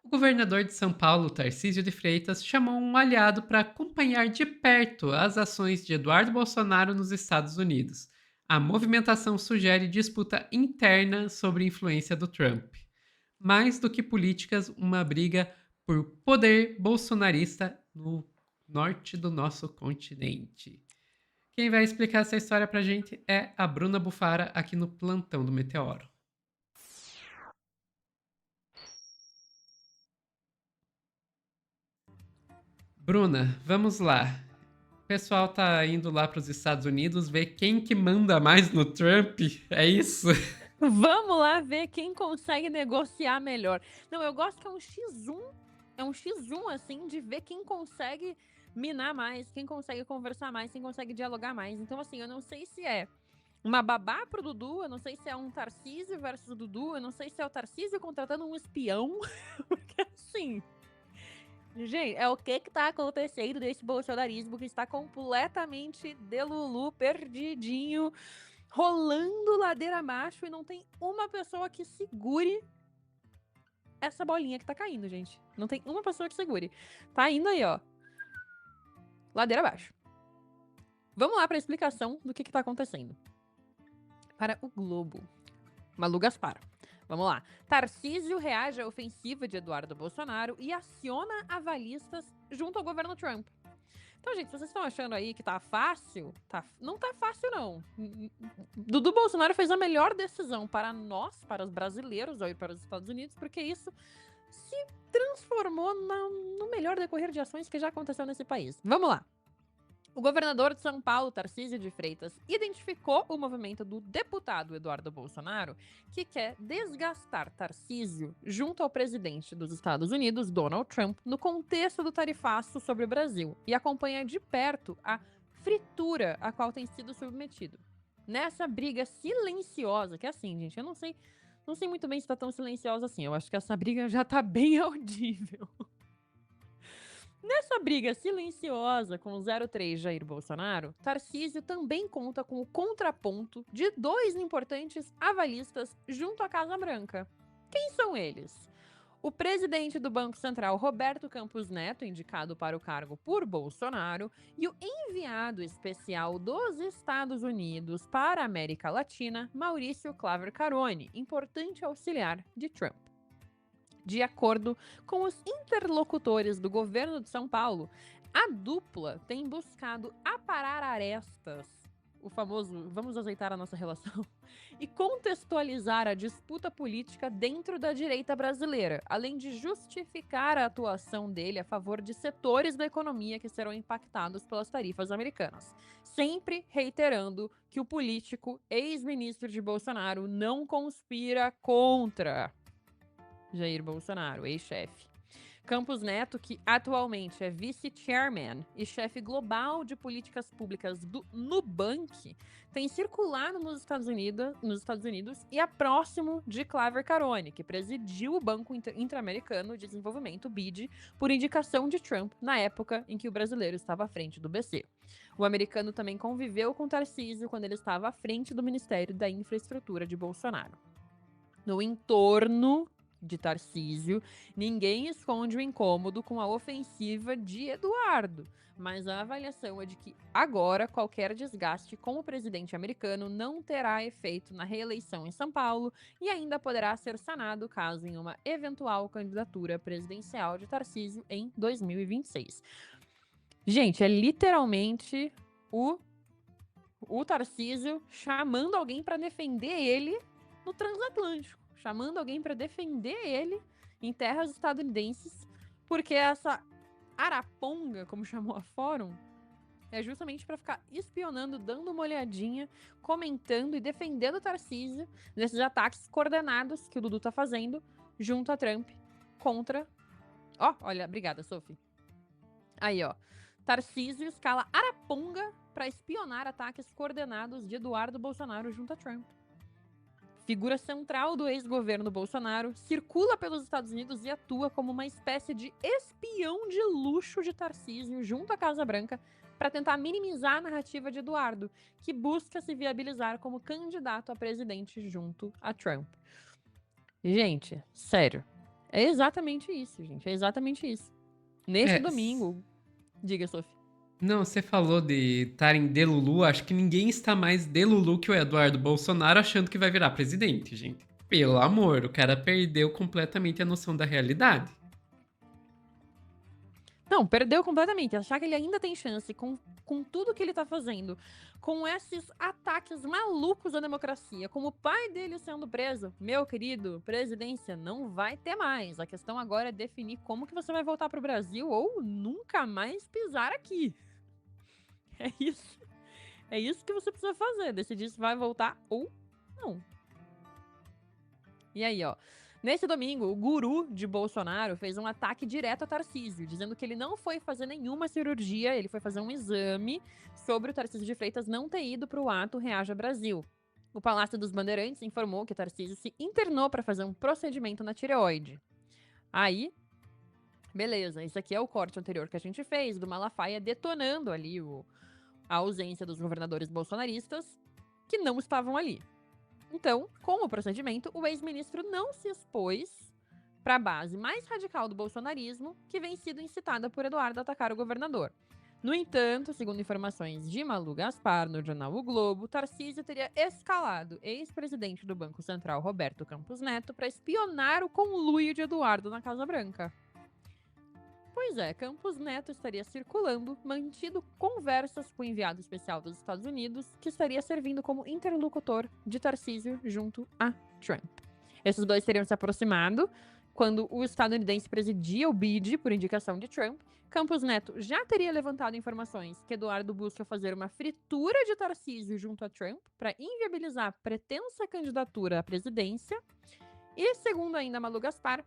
O governador de São Paulo, Tarcísio de Freitas, chamou um aliado para acompanhar de perto as ações de Eduardo Bolsonaro nos Estados Unidos. A movimentação sugere disputa interna sobre influência do Trump. Mais do que políticas, uma briga por poder bolsonarista no norte do nosso continente. Quem vai explicar essa história pra gente é a Bruna Bufara aqui no Plantão do Meteoro. Bruna, vamos lá. O pessoal tá indo lá para os Estados Unidos ver quem que manda mais no Trump, é isso? Vamos lá ver quem consegue negociar melhor. Não, eu gosto que é um X1 assim de ver quem consegue minar mais, quem consegue conversar mais, quem consegue dialogar mais. Então assim, eu não sei se é uma babá pro Dudu, eu não sei se é um Tarcísio versus Dudu, eu não sei se é o Tarcísio contratando um espião, porque assim, gente, é o que tá acontecendo desse bolsonarismo que está completamente delulu, perdidinho, rolando ladeira abaixo e não tem uma pessoa que segure essa bolinha que tá caindo, gente. Não tem uma pessoa que segure. Tá indo aí, ó. Ladeira abaixo. Vamos lá pra explicação do que tá acontecendo. Para o Globo. Malu Gaspar. Vamos lá. Tarcísio reage à ofensiva de Eduardo Bolsonaro e aciona avalistas junto ao governo Trump. Então, gente, se vocês estão achando aí que tá fácil, não tá fácil, não. Dudu Bolsonaro fez a melhor decisão para nós, para os brasileiros, ao ir para os Estados Unidos, porque isso se transformou no melhor decorrer de ações que já aconteceu nesse país. Vamos lá. O governador de São Paulo, Tarcísio de Freitas, identificou o movimento do deputado Eduardo Bolsonaro, que quer desgastar Tarcísio junto ao presidente dos Estados Unidos, Donald Trump, no contexto do tarifaço sobre o Brasil, e acompanha de perto a fritura a qual tem sido submetido. Nessa briga silenciosa, que é assim, gente, eu não sei muito bem se tá tão silenciosa assim, eu acho que essa briga já tá bem audível. Nessa briga silenciosa com o 03 Jair Bolsonaro, Tarcísio também conta com o contraponto de dois importantes avalistas junto à Casa Branca. Quem são eles? O presidente do Banco Central, Roberto Campos Neto, indicado para o cargo por Bolsonaro, e o enviado especial dos Estados Unidos para a América Latina, Maurício Claver Carone, importante auxiliar de Trump. De acordo com os interlocutores do governo de São Paulo, a dupla tem buscado aparar arestas, o famoso vamos azeitar a nossa relação, e contextualizar a disputa política dentro da direita brasileira, além de justificar a atuação dele a favor de setores da economia que serão impactados pelas tarifas americanas. Sempre reiterando que o político ex-ministro de Bolsonaro não conspira contra Jair Bolsonaro, ex-chefe. Campos Neto, que atualmente é vice-chairman e chefe global de políticas públicas do Nubank, tem circulado nos Estados Unidos e é próximo de Claver Carone, que presidiu o Banco Interamericano de Desenvolvimento, BID, por indicação de Trump na época em que o brasileiro estava à frente do BC. O americano também conviveu com Tarcísio quando ele estava à frente do Ministério da Infraestrutura de Bolsonaro. No entorno de Tarcísio, ninguém esconde o incômodo com a ofensiva de Eduardo, mas a avaliação é de que agora qualquer desgaste com o presidente americano não terá efeito na reeleição em São Paulo e ainda poderá ser sanado caso em uma eventual candidatura presidencial de Tarcísio em 2026. Gente, é literalmente o Tarcísio chamando alguém para defender ele no transatlântico, chamando alguém para defender ele em terras estadunidenses, porque essa araponga, como chamou a Fórum, é justamente para ficar espionando, dando uma olhadinha, comentando e defendendo o Tarcísio nesses ataques coordenados que o Dudu tá fazendo junto a Trump contra... Ó, olha, obrigada, Sophie. Aí, ó. Tarcísio escala araponga para espionar ataques coordenados de Eduardo Bolsonaro junto a Trump. Figura central do ex-governo Bolsonaro, circula pelos Estados Unidos e atua como uma espécie de espião de luxo de Tarcísio junto à Casa Branca para tentar minimizar a narrativa de Eduardo, que busca se viabilizar como candidato a presidente junto a Trump. Gente, sério. É exatamente isso, gente. É exatamente isso. Neste É, domingo, diga, Sophie. não, você falou de estarem de Lulu, acho que ninguém está mais de Lulu que o Eduardo Bolsonaro achando que vai virar presidente, gente. Pelo amor, o cara perdeu completamente a noção da realidade. Não, perdeu completamente. Achar que ele ainda tem chance com tudo que ele tá fazendo, com esses ataques malucos à democracia, como o pai dele sendo preso. Meu querido, presidência não vai ter mais. A questão agora é definir como que você vai voltar pro Brasil ou nunca mais pisar aqui. É isso. É isso que você precisa fazer, decidir se vai voltar ou não. E aí, ó. Nesse domingo, o guru de Bolsonaro fez um ataque direto a Tarcísio, dizendo que ele não foi fazer nenhuma cirurgia, ele foi fazer um exame sobre o Tarcísio de Freitas não ter ido para o ato Reaja Brasil. O Palácio dos Bandeirantes informou que Tarcísio se internou para fazer um procedimento na tireoide. Aí, beleza, esse aqui é o corte anterior que a gente fez do Malafaia detonando ali a ausência dos governadores bolsonaristas que não estavam ali. Então, com o procedimento, o ex-ministro não se expôs para a base mais radical do bolsonarismo, que vem sido incitada por Eduardo a atacar o governador. No entanto, segundo informações de Malu Gaspar no jornal O Globo, Tarcísio teria escalado ex-presidente do Banco Central, Roberto Campos Neto, para espionar o conluio de Eduardo na Casa Branca. Pois é, Campos Neto estaria circulando, mantido conversas com o enviado especial dos Estados Unidos, que estaria servindo como interlocutor de Tarcísio junto a Trump. Esses dois teriam se aproximado quando o estadunidense presidia o BID por indicação de Trump. Campos Neto já teria levantado informações que Eduardo busca fazer uma fritura de Tarcísio junto a Trump para inviabilizar a pretensa candidatura à presidência. E, segundo ainda Malu Gaspar,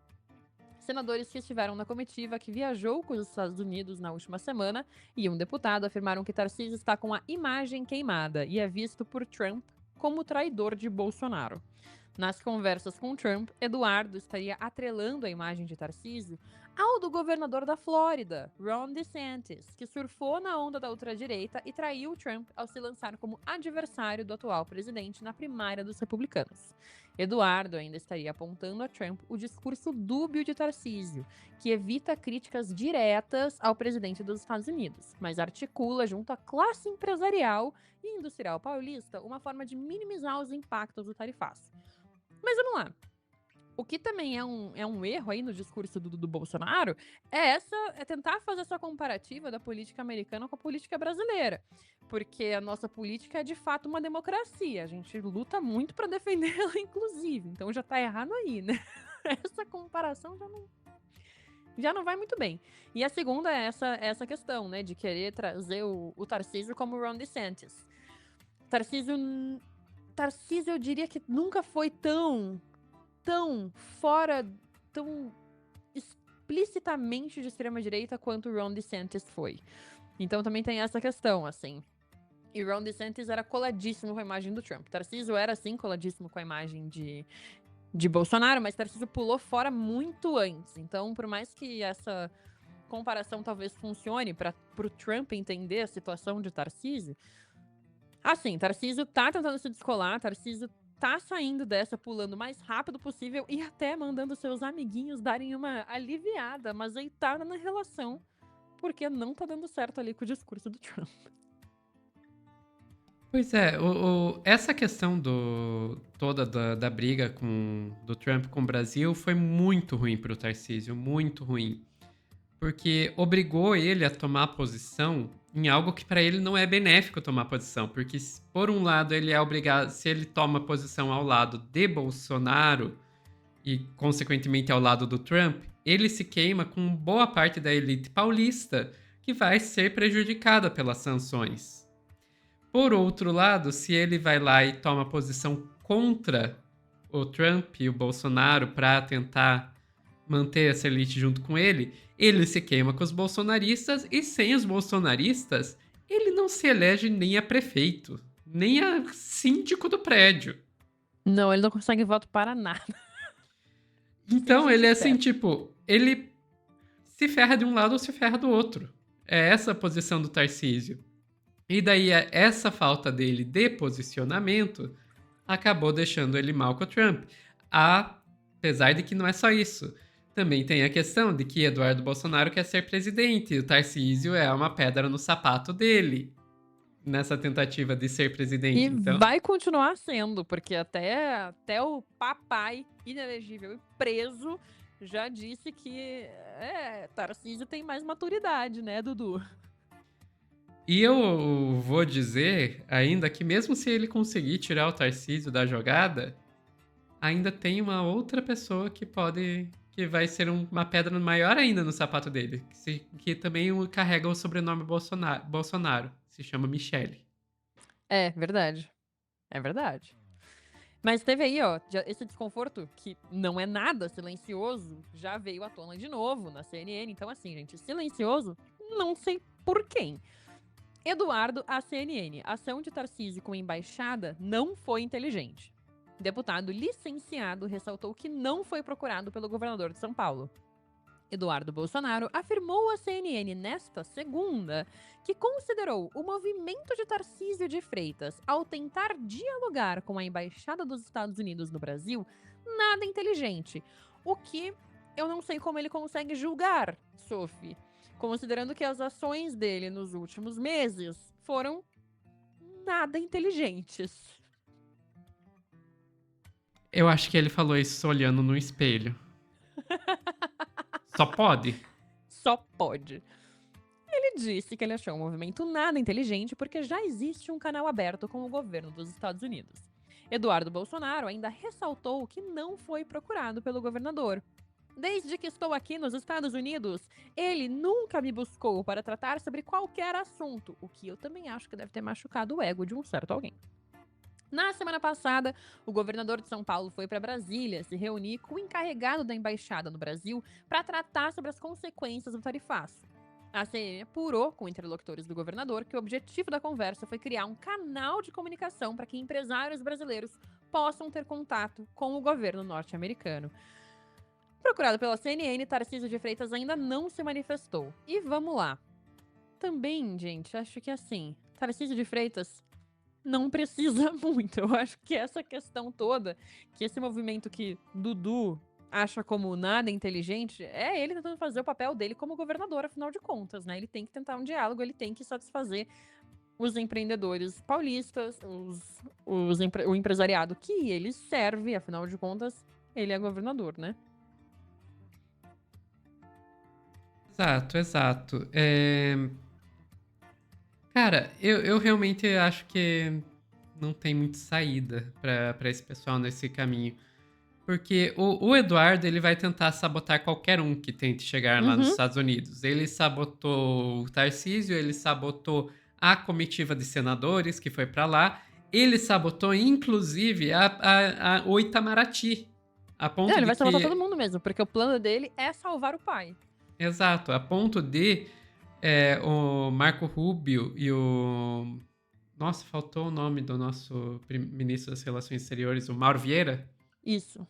senadores que estiveram na comitiva que viajou com os Estados Unidos na última semana e um deputado afirmaram que Tarcísio está com a imagem queimada e é visto por Trump como traidor de Bolsonaro. Nas conversas com Trump, Eduardo estaria atrelando a imagem de Tarcísio ao do governador da Flórida, Ron DeSantis, que surfou na onda da ultradireita e traiu Trump ao se lançar como adversário do atual presidente na primária dos republicanos. Eduardo ainda estaria apontando a Trump o discurso dúbio de Tarcísio, que evita críticas diretas ao presidente dos Estados Unidos, mas articula junto à classe empresarial e industrial paulista uma forma de minimizar os impactos do tarifaço. Mas vamos lá. O que também é um erro aí no discurso do Bolsonaro é tentar fazer essa comparativa da política americana com a política brasileira. Porque a nossa política é de fato uma democracia. A gente luta muito para defender ela, inclusive. Então já tá errado aí, né? Essa comparação já não vai muito bem. E a segunda é essa questão, né? De querer trazer o Tarcísio como Ron DeSantis. Tarcísio, eu diria que nunca foi tão fora, tão explicitamente de extrema-direita quanto o Ron DeSantis foi. Então também tem essa questão, assim. E Ron DeSantis era coladíssimo com a imagem do Trump. Tarcísio era, sim, coladíssimo com a imagem de Bolsonaro, mas Tarcísio pulou fora muito antes. Então, por mais que essa comparação talvez funcione para o Trump entender a situação de Tarcísio, assim, Tarcísio tá tentando se descolar, Tarcísio tá saindo dessa, pulando o mais rápido possível e até mandando seus amiguinhos darem uma aliviada, uma azeitada na relação, porque não tá dando certo ali com o discurso do Trump. Pois é, essa questão toda da briga do Trump com o Brasil foi muito ruim para o Tarcísio, muito ruim. Porque obrigou ele a tomar posição em algo que para ele não é benéfico tomar posição. Porque, por um lado, ele é obrigado, se ele toma posição ao lado de Bolsonaro e, consequentemente, ao lado do Trump, ele se queima com boa parte da elite paulista que vai ser prejudicada pelas sanções. Por outro lado, se ele vai lá e toma posição contra o Trump e o Bolsonaro para tentar manter essa elite junto com ele se queima com os bolsonaristas e sem os bolsonaristas, ele não se elege nem a prefeito, nem a síndico do prédio. Não, ele não consegue voto para nada. Então ele é assim, tipo, ele se ferra de um lado ou se ferra do outro. É essa a posição do Tarcísio. E daí essa falta dele de posicionamento acabou deixando ele mal com o Trump. Apesar de que não é só isso. Também tem a questão de que Eduardo Bolsonaro quer ser presidente e o Tarcísio é uma pedra no sapato dele nessa tentativa de ser presidente. E Então, vai continuar sendo, porque até o papai inelegível e preso já disse que Tarcísio tem mais maturidade, né, Dudu? e eu vou dizer ainda que mesmo se ele conseguir tirar o Tarcísio da jogada, ainda tem uma outra pessoa que vai ser uma pedra maior ainda no sapato dele, que também carrega o sobrenome Bolsonaro. Se chama Michele. É verdade. É verdade. Mas teve aí, ó, esse desconforto que não é nada silencioso, já veio à tona de novo na CNN. Então, assim, gente, silencioso, não sei por quem. Eduardo, à CNN. Ação de Tarcísio com embaixada não foi inteligente. Deputado licenciado ressaltou que não foi procurado pelo governador de São Paulo. Eduardo Bolsonaro afirmou à CNN nesta segunda que considerou o movimento de Tarcísio de Freitas ao tentar dialogar com a Embaixada dos Estados Unidos no Brasil nada inteligente. O que eu não sei como ele consegue julgar, Sophie, considerando que as ações dele nos últimos meses foram nada inteligentes. Eu acho que ele falou isso olhando no espelho. Só pode. Só pode. Ele disse que ele achou o movimento nada inteligente porque já existe um canal aberto com o governo dos Estados Unidos. Eduardo Bolsonaro ainda ressaltou que não foi procurado pelo governador. Desde que estou aqui nos Estados Unidos, ele nunca me buscou para tratar sobre qualquer assunto, o que eu também acho que deve ter machucado o ego de um certo alguém. Na semana passada, o governador de São Paulo foi para Brasília se reunir com o encarregado da embaixada no Brasil para tratar sobre as consequências do tarifaço. A CNN apurou com interlocutores do governador que o objetivo da conversa foi criar um canal de comunicação para que empresários brasileiros possam ter contato com o governo norte-americano. Procurado pela CNN, Tarcísio de Freitas ainda não se manifestou. E vamos lá. Também, gente, acho que assim, Tarcísio de Freitas não precisa muito. Eu acho que essa questão toda, que esse movimento que Dudu acha como nada inteligente, é ele tentando fazer o papel dele como governador, afinal de contas, né? Ele tem que tentar um diálogo, ele tem que satisfazer os empreendedores paulistas, o empresariado que ele serve, afinal de contas, ele é governador, né? Exato, exato. Cara, eu realmente acho que não tem muita saída pra esse pessoal nesse caminho. Porque o Eduardo, ele vai tentar sabotar qualquer um que tente chegar lá nos Uhum. Estados Unidos. Ele sabotou o Tarcísio, ele sabotou a comitiva de senadores que foi pra lá. Ele sabotou, inclusive, o Itamaraty. A Não, ponto ele de vai sabotar todo que... mundo mesmo, porque o plano dele é salvar o pai. Exato, a ponto de o Marco Rubio e o... Nossa, faltou o nome do nosso ministro das Relações Exteriores, o Mauro Vieira. Isso.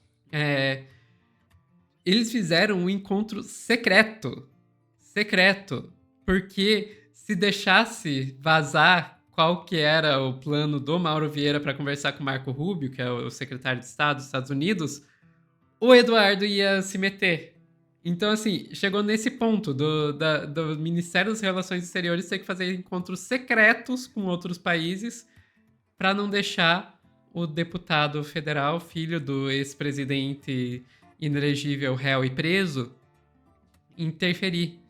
Eles fizeram um encontro secreto. Secreto. Porque se deixasse vazar qual que era o plano do Mauro Vieira para conversar com o Marco Rubio, que é o secretário de Estado dos Estados Unidos, o Eduardo ia se meter. Então, assim, chegou nesse ponto do Ministério das Relações Exteriores ter que fazer encontros secretos com outros países para não deixar o deputado federal, filho do ex-presidente inelegível, réu e preso, interferir.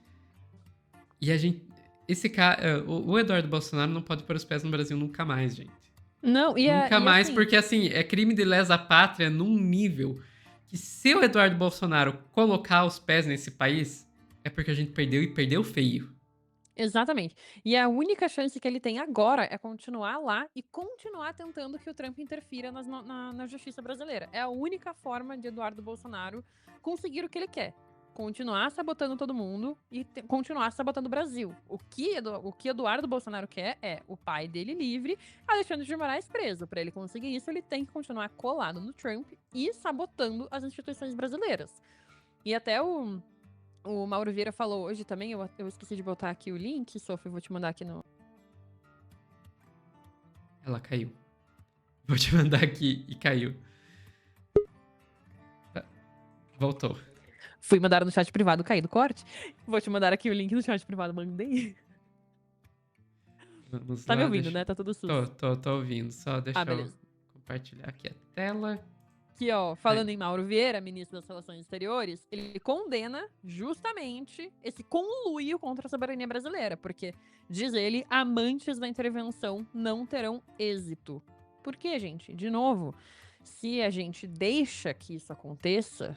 E a gente. Esse cara. O Eduardo Bolsonaro não pode pôr os pés no Brasil nunca mais, gente. Não, Nunca e mais, assim, porque assim, é crime de lesa pátria num nível que se o Eduardo Bolsonaro colocar os pés nesse país, é porque a gente perdeu e perdeu feio. exatamente. E a única chance que ele tem agora é continuar lá e continuar tentando que o Trump interfira na justiça brasileira. É a única forma de Eduardo Bolsonaro conseguir o que ele quer. Continuar sabotando todo mundo e continuar sabotando o Brasil. O que Eduardo Bolsonaro quer é o pai dele livre, Alexandre de Moraes preso. Para ele conseguir isso, ele tem que continuar colado no Trump e sabotando as instituições brasileiras. E até o Mauro Vieira falou hoje também, eu esqueci de botar aqui o link, Sophie, eu vou te mandar aqui no. Ela caiu. Vou te mandar aqui e caiu. Voltou. Fui mandar no chat privado, caí do corte. Vou te mandar aqui o link no chat privado, mandei. Vamos Tá me lá, ouvindo, né? Tá tudo sus. Tô ouvindo. Só deixa eu Beleza. compartilhar aqui a tela. Aqui, ó, falando em Mauro Vieira, ministro das Relações Exteriores, ele condena justamente esse conluio contra a soberania brasileira, porque, diz ele, amantes da intervenção não terão êxito. Por quê, gente? De novo, se a gente deixa que isso aconteça,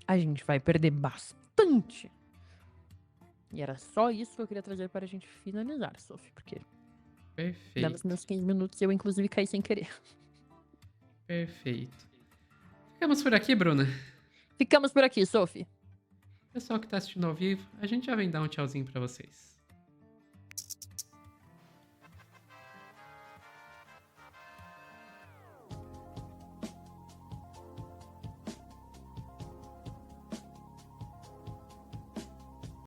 a gente vai perder bastante. E era só isso que eu queria trazer para a gente finalizar, Sophie, porque Perfeito. damos meus 15 minutos e eu, inclusive, caí sem querer. Perfeito. Ficamos por aqui, Bruna. Ficamos por aqui, Sophie. Pessoal que tá assistindo ao vivo, a gente já vem dar um tchauzinho pra vocês.